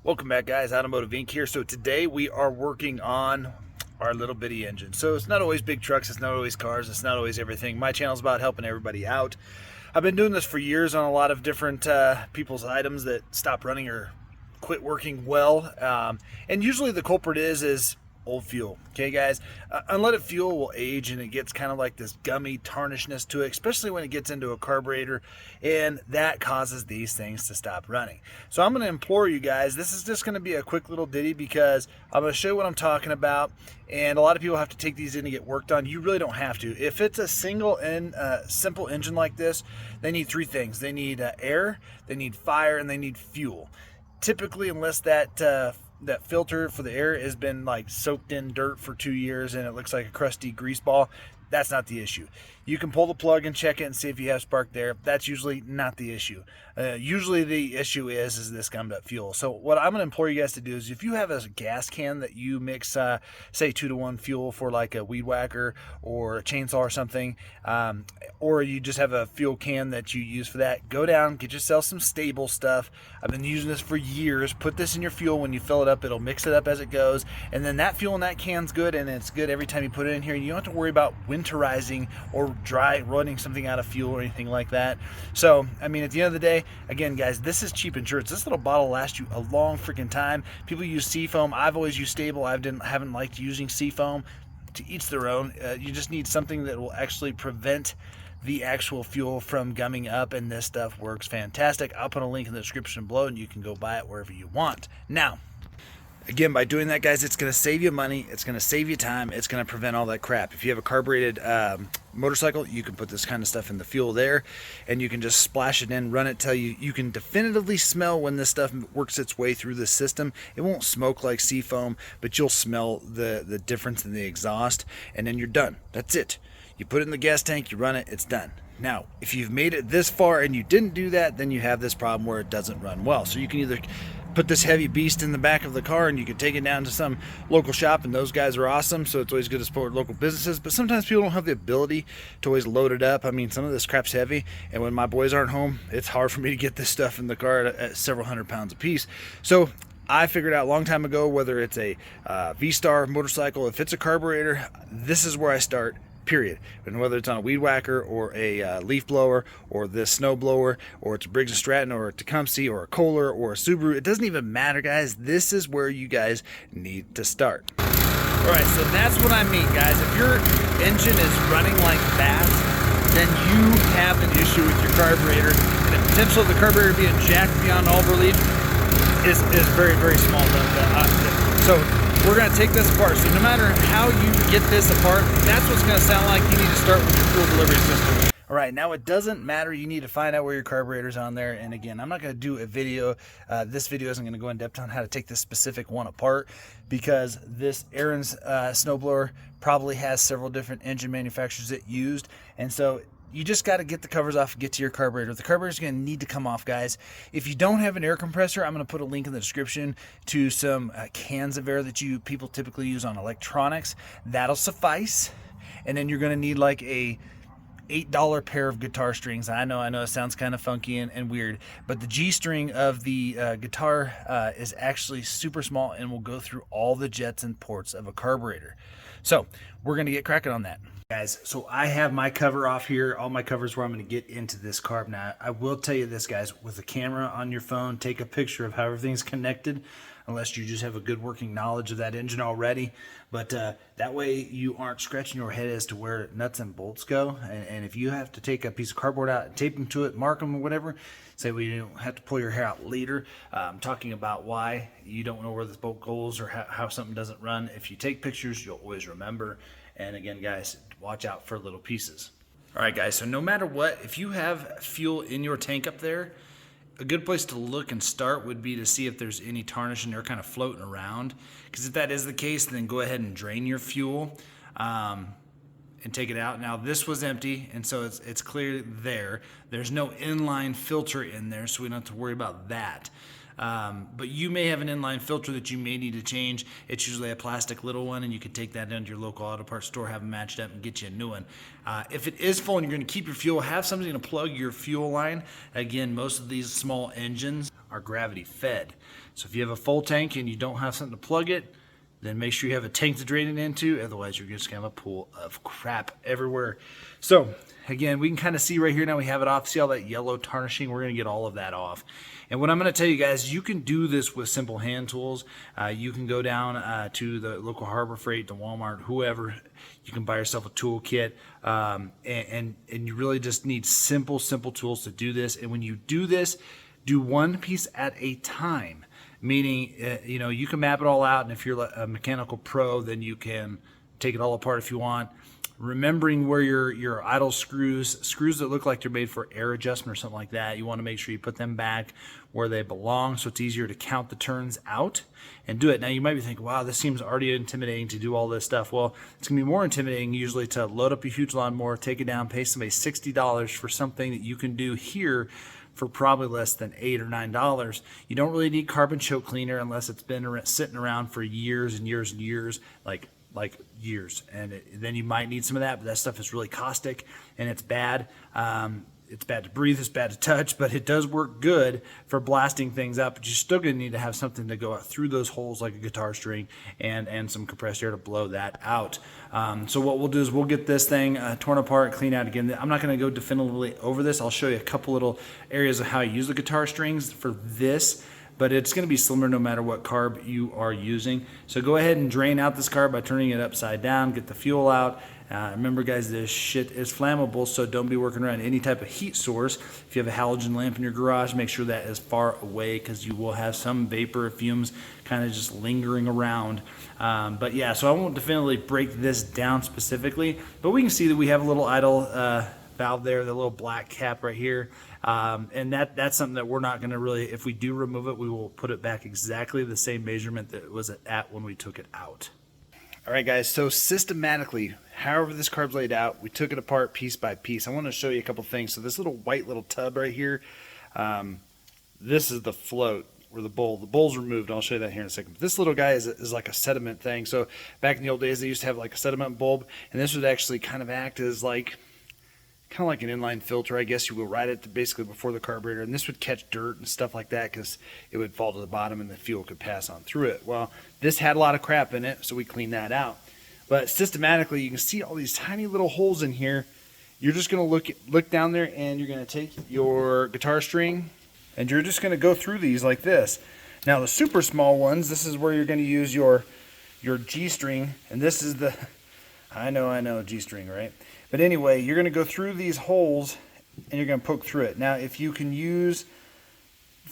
Welcome back, guys. Automotive Inc. here. So today we are working on our little bitty engine. So it's not always big trucks, it's not always cars, it's not always everything. My channel is about helping everybody out. I've been doing this for years on a lot of different people's items that stop running or quit working well. And usually the culprit is old fuel. Okay, guys, unleaded fuel will age and it gets kind of like this gummy tarnishedness to it, especially when it gets into a carburetor, and that causes these things to stop running. So I'm going to implore you guys, this is just going to be a quick little ditty because I'm going to show you what I'm talking about, and a lot of people have to take these in to get worked on. You really don't have to. If it's a single and simple engine like this, they need three things. They need air, they need fire, and they need fuel. Typically, unless that filter for the air has been like soaked in dirt for 2 years and it looks like a crusty grease ball, that's not the issue. You can pull the plug and check it and see if you have spark there. That's usually not the issue. Usually the issue is this gummed up fuel. So what I'm going to implore you guys to do is, if you have a gas can that you mix, say 2-to-1 fuel for like a weed whacker or a chainsaw or something, or you just have a fuel can that you use for that, go down, get yourself some Sta-Bil stuff. I've been using this for years. Put this in your fuel. When you fill it up, it'll mix it up as it goes, and then that fuel in that can's good, and it's good every time you put it in here. You don't have to worry about winterizing or dry running something out of fuel or anything like that. So I mean, at the end of the day, again guys, this is cheap insurance. This little bottle lasts you a long freaking time. People use Seafoam. I've always used Sta-Bil. Haven't liked using Seafoam. To each their own. You just need something that will actually prevent the actual fuel from gumming up, and this stuff works fantastic. I'll put a link in the description below and you can go buy it wherever you want. Now, again, by doing that, guys, it's going to save you money, it's going to save you time, it's going to prevent all that crap. If you have a carbureted motorcycle, you can put this kind of stuff in the fuel there, and you can just splash it in, run it till you can definitively smell when this stuff works its way through the system. It won't smoke like Seafoam, but you'll smell the difference in the exhaust, and then you're done. That's it. You put it in the gas tank, you run it, it's done. Now, if you've made it this far and you didn't do that, then you have this problem where it doesn't run well. So you can either put this heavy beast in the back of the car and you can take it down to some local shop, and those guys are awesome, so it's always good to support local businesses. But sometimes people don't have the ability to always load it up. I mean, some of this crap's heavy, and when my boys aren't home, it's hard for me to get this stuff in the car at several hundred pounds a piece. So I figured out a long time ago, whether it's a V-Star motorcycle, if it's a carburetor, this is where I start. Period. And whether it's on a weed whacker or a leaf blower or this snowblower, or it's a Briggs & Stratton or a Tecumseh or a Kohler or a Subaru, it doesn't even matter, guys. This is where you guys need to start. All right, so that's what I mean, guys. If your engine is running like that, then you have an issue with your carburetor, and the potential of the carburetor being jacked beyond all belief is very, very small. So we're going to take this apart. So no matter how you get this apart, that's what's going to sound like. You need to start with your fuel delivery system. All right, now it doesn't matter. You need to find out where your carburetor's on there. And again, I'm not going to do a video. This video isn't going to go in depth on how to take this specific one apart, because this Aaron's snowblower probably has several different engine manufacturers it used. And so you just got to get the covers off and get to your carburetor. The carburetor's going to need to come off, guys. If you don't have an air compressor, I'm going to put a link in the description to some cans of air that people typically use on electronics. That'll suffice. And then you're going to need like a $8 pair of guitar strings. I know it sounds kind of funky and weird, but the G string of the guitar is actually super small and will go through all the jets and ports of a carburetor. So we're going to get cracking on that. Guys, so I have my cover off here, all my covers where I'm going to get into this carb. Now, I will tell you this, guys, with a camera on your phone, take a picture of how everything's connected, unless you just have a good working knowledge of that engine already. But that way you aren't scratching your head as to where nuts and bolts go. And if you have to take a piece of cardboard out and tape them to it, mark them or whatever, say well, you don't have to pull your hair out later. I'm talking about why you don't know where this bolt goes or how something doesn't run. If you take pictures, you'll always remember. And again, guys, watch out for little pieces. All right, guys, so no matter what, if you have fuel in your tank up there, a good place to look and start would be to see if there's any tarnish in there kind of floating around. Because if that is the case, then go ahead and drain your fuel and take it out. Now, this was empty, and so it's clear there. There's no inline filter in there, so we don't have to worry about that. But you may have an inline filter that you may need to change. It's usually a plastic little one, and you can take that down to your local auto parts store, have them matched up, and get you a new one. If it is full and you're going to keep your fuel, have something to plug your fuel line. Again, most of these small engines are gravity fed. So if you have a full tank and you don't have something to plug it, then make sure you have a tank to drain it into. Otherwise, you're just going to have a pool of crap everywhere. So again, we can kind of see right here now we have it off. See all that yellow tarnishing? We're going to get all of that off. And what I'm going to tell you guys, you can do this with simple hand tools. You can go down to the local Harbor Freight, to Walmart, whoever. You can buy yourself a tool kit, and you really just need simple tools to do this. And when you do this, do one piece at a time. Meaning, you know, you can map it all out, and if you're a mechanical pro, then you can take it all apart if you want. Remembering where your idle screws that look like they're made for air adjustment or something like that, you want to make sure you put them back where they belong, so it's easier to count the turns out and do it. Now you might be thinking, wow, this seems already intimidating to do all this stuff. Well, it's gonna be more intimidating usually to load up a huge lawnmower, take it down, pay somebody $60 for something that you can do here for probably less than $8 or $9. You don't really need carbon choke cleaner unless it's been sitting around for years and years and years, like years, and then you might need some of that, but that stuff is really caustic and it's bad. It's bad to breathe, it's bad to touch, but it does work good for blasting things up. But you're still going to need to have something to go out through those holes like a guitar string and some compressed air to blow that out. So what we'll do is we'll get this thing torn apart, clean out again. I'm not going to go definitively over this. I'll show you a couple little areas of how you use the guitar strings for this, but it's going to be similar no matter what carb you are using. So go ahead and drain out this carb by turning it upside down, get the fuel out. Remember guys, this shit is flammable, so don't be working around any type of heat source. If you have a halogen lamp in your garage, make sure that is far away because you will have some vapor fumes kind of just lingering around. But yeah, so I won't definitively break this down specifically, but we can see that we have a little idle valve there, the little black cap right here. And that's something that we're not going to really, if we do remove it, we will put it back exactly the same measurement that it was at when we took it out. All right, guys, so systematically, however this carb's laid out, we took it apart piece by piece. I want to show you a couple things. So this little white little tub right here, this is the float or the bowl. The bowl's removed. I'll show you that here in a second. But this little guy is like a sediment thing. So back in the old days, they used to have like a sediment bulb, and this would actually kind of act as like kind of like an inline filter, I guess you will, right at basically before the carburetor, and this would catch dirt and stuff like that because it would fall to the bottom and the fuel could pass on through it. Well, this had a lot of crap in it, so we cleaned that out. But systematically, you can see all these tiny little holes in here. You're just going to look down there, and you're going to take your guitar string, and you're just going to go through these like this. Now, the super small ones, this is where you're going to use your G string, and this is the, I know, G string, right? But anyway, you're going to go through these holes and you're going to poke through it. Now, if you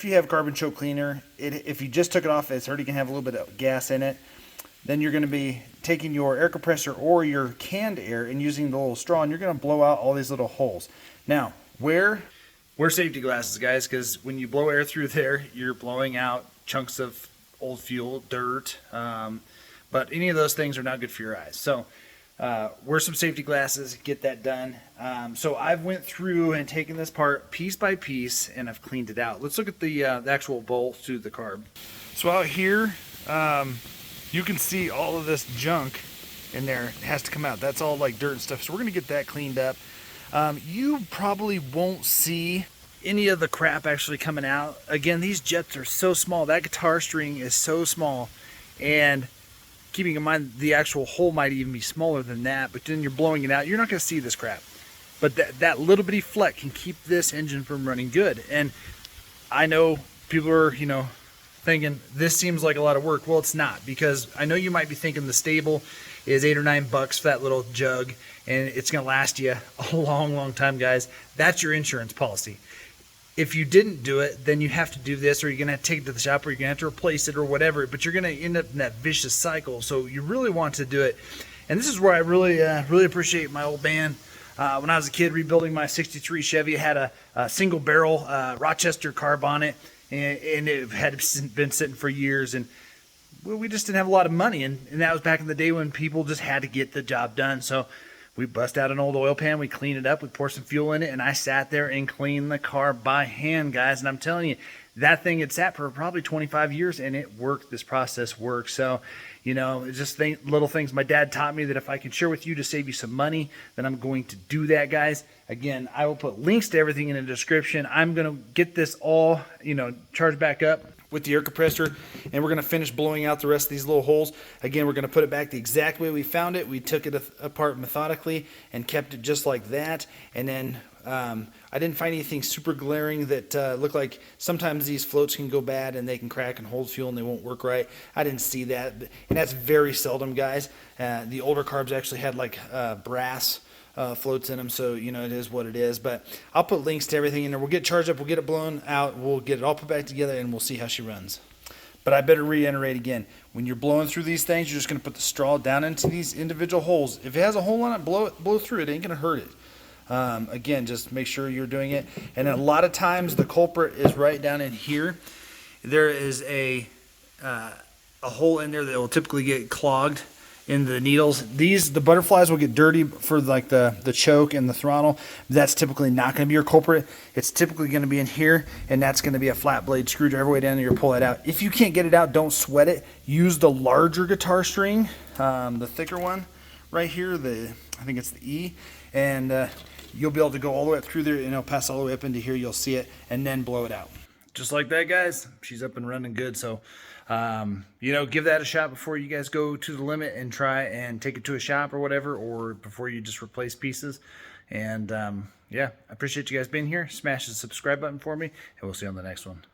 have carbon choke cleaner, if you just took it off, it's already going to have a little bit of gas in it. Then you're going to be taking your air compressor or your canned air and using the little straw, and you're going to blow out all these little holes. Now, wear safety glasses, guys, because when you blow air through there, you're blowing out chunks of old fuel, dirt, but any of those things are not good for your eyes. So wear some safety glasses, get that done. So I've went through and taken this part piece by piece, and I've cleaned it out. Let's look at the actual bolt to the carb. So out here, you can see all of this junk in there. It has to come out. That's all like dirt and stuff. So we're going to get that cleaned up. You probably won't see any of the crap actually coming out. Again, these jets are so small. That guitar string is so small, and keeping in mind the actual hole might even be smaller than that, but then you're blowing it out, you're not going to see this crap. But that little bitty fleck can keep this engine from running good. And I know people are, thinking this seems like a lot of work. Well, it's not, because I know you might be thinking the Sta-Bil is $8 or $9 for that little jug, and it's going to last you a long time, guys. That's your insurance policy. If you didn't do it, then you have to do this, or you're going to have to take it to the shop, or you're going to have to replace it or whatever, but you're going to end up in that vicious cycle. So you really want to do it. And this is where I really appreciate my old man. When I was a kid rebuilding my 63 Chevy, it had a single barrel Rochester carb on it, and it had been sitting for years, and we just didn't have a lot of money, and that was back in the day when people just had to get the job done. So we bust out an old oil pan, we clean it up, we pour some fuel in it, and I sat there and cleaned the car by hand, guys. And I'm telling you, that thing had sat for probably 25 years, and it worked. This process works. So, it's just little things. My dad taught me that if I can share with you to save you some money, then I'm going to do that, guys. Again, I will put links to everything in the description. I'm going to get this all, charged back up. with the air compressor, and we're going to finish blowing out the rest of these little holes. Again, we're going to put it back the exact way we found it. We took it apart methodically and kept it just like that. And then I didn't find anything super glaring that looked like sometimes these floats can go bad and they can crack and hold fuel and they won't work right. I didn't see that, and that's very seldom, guys. The older carbs actually had like brass floats in them, so you know, it is what it is. But I'll put links to everything in there. We'll get charged up, we'll get it blown out, we'll get it all put back together, and we'll see how she runs. But I better reiterate again, when you're blowing through these things, you're just going to put the straw down into these individual holes. If it has a hole on it, blow through it. It ain't going to hurt it. Again, just make sure you're doing it. And a lot of times the culprit is right down in here. There is a hole in there that will typically get clogged in the needles. The butterflies will get dirty for like the choke and the throttle. That's typically not going to be your culprit. It's typically going to be in here, and that's going to be a flat blade screwdriver way down there. You'll pull it out. If you can't get it out, don't sweat it. Use the larger guitar string, the thicker one right here. I think it's the E, and you'll be able to go all the way up through there, and it'll pass all the way up into here. You'll see it, and then blow it out. Just like that, guys. She's up and running good. So, you know, give that a shot before you guys go to the limit and try and take it to a shop or whatever, or before you just replace pieces. And yeah, I appreciate you guys being here. Smash the subscribe button for me, and we'll see you on the next one.